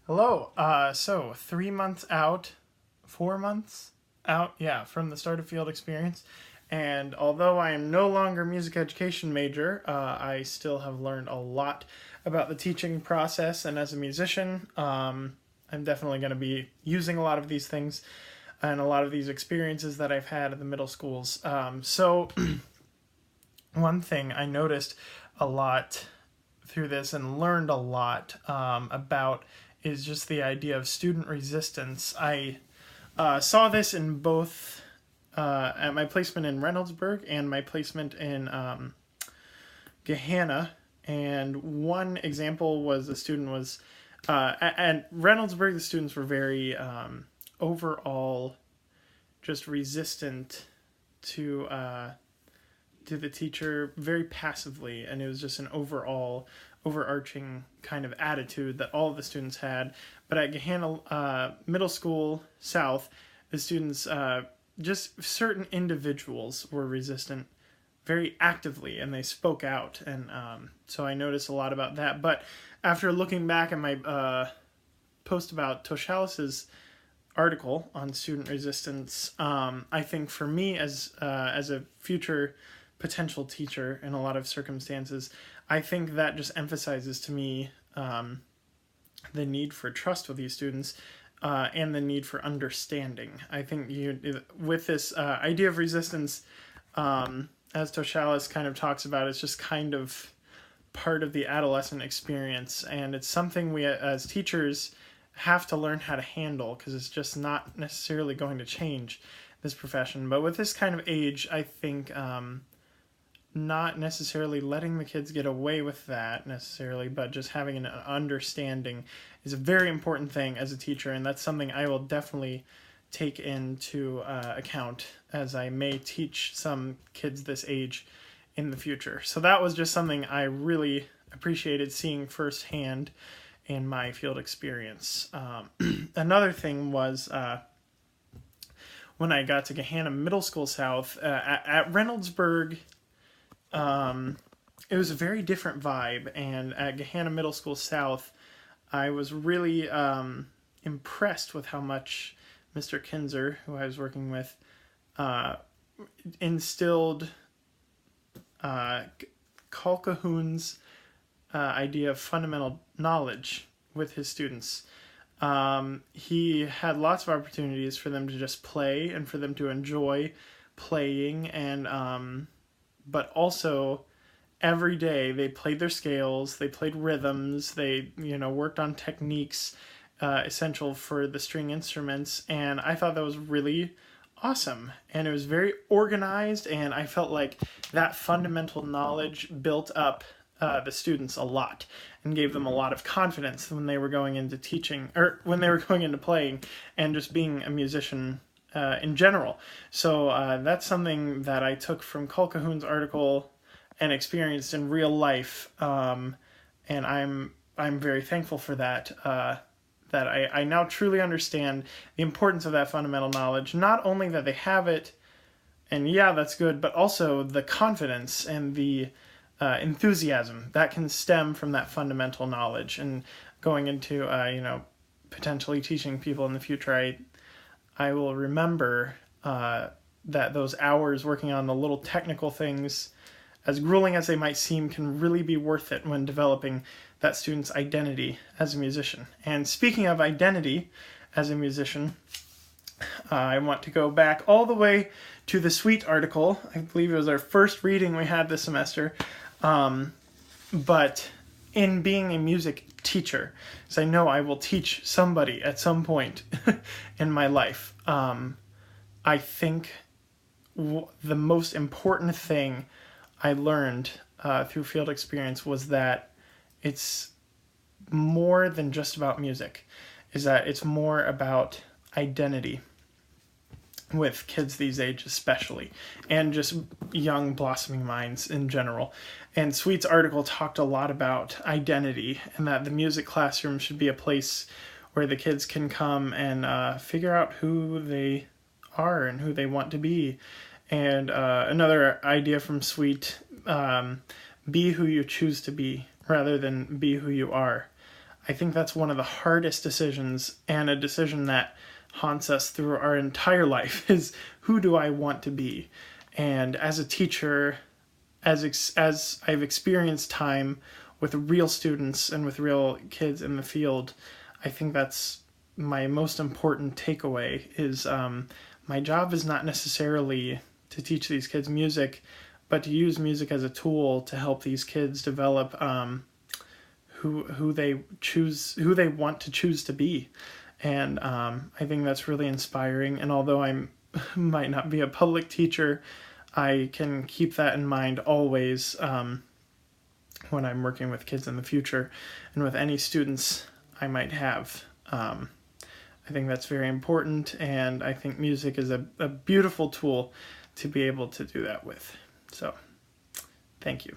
Hello. So 3 months out, 4 months out, yeah, from the start of field experience. And although I am no longer music education major, I still have learned a lot about the teaching process. And as a musician, I'm definitely going to be using a lot of these things and a lot of these experiences that I've had in the middle schools. So one thing I noticed a lot through this and learned a lot about is just the idea of student resistance. I saw this in both at my placement in Reynoldsburg and my placement in Gahanna. And one example was the student was at Reynoldsburg, the students were very overall just resistant to the teacher very passively, and it was just an overall overarching kind of attitude that all of the students had. But at Gahanna Middle School South, the students, just certain individuals were resistant very actively, and they spoke out, and so I noticed a lot about that. But after looking back at my post about Toshalis's article on student resistance, I think for me as a future potential teacher in a lot of circumstances, I think that just emphasizes to me the need for trust with these students and the need for understanding. I think with this idea of resistance, as Toshalis kind of talks about, it's just kind of part of the adolescent experience, and it's something we as teachers have to learn how to handle, because it's just not necessarily going to change this profession. But with this kind of age, I think not necessarily letting the kids get away with that necessarily, but just having an understanding is a very important thing as a teacher, and that's something I will definitely take into account as I may teach some kids this age in the future. So that was just something I really appreciated seeing firsthand in my field experience. Another thing was when I got to Gahanna Middle School South, at Reynoldsburg, it was a very different vibe, and at Gahanna Middle School South, I was really impressed with how much Mr. Kinzer, who I was working with, instilled Calhoun's idea of fundamental knowledge with his students. He had lots of opportunities for them to just play and for them to enjoy playing, and but also every day they played their scales, they played rhythms, they worked on techniques essential for the string instruments, and I thought that was really awesome. And it was very organized, and I felt like that fundamental knowledge built up the students a lot and gave them a lot of confidence when they were going into teaching, or when they were going into playing and just being a musician in general. So that's something that I took from Calhoun's article and experienced in real life, and I'm very thankful for that. That I now truly understand the importance of that fundamental knowledge. Not only that they have it, and yeah, that's good, but also the confidence and the enthusiasm that can stem from that fundamental knowledge. And going into potentially teaching people in the future, I will remember that those hours working on the little technical things, as grueling as they might seem, can really be worth it when developing that student's identity as a musician. And speaking of identity as a musician, I want to go back all the way to the Sweet article. I believe it was our first reading we had this semester. But in being a music teacher, because I know I will teach somebody at some point in my life, I think the most important thing I learned through field experience was that it's more than just about music, is that it's more about identity with kids these age especially, and just young blossoming minds in general. And Sweet's article talked a lot about identity, and that the music classroom should be a place where the kids can come and figure out who they are and who they want to be. And another idea from Sweet, be who you choose to be rather than be who you are. I think that's one of the hardest decisions, and a decision that haunts us through our entire life, is who do I want to be? And as a teacher, as I've experienced time with real students and with real kids in the field, I think that's my most important takeaway is my job is not necessarily to teach these kids music, but to use music as a tool to help these kids develop who they want to choose to be. And I think that's really inspiring. And although I might not be a public teacher, I can keep that in mind always when I'm working with kids in the future and with any students I might have. I think that's very important, and I think music is a beautiful tool to be able to do that with. So, thank you.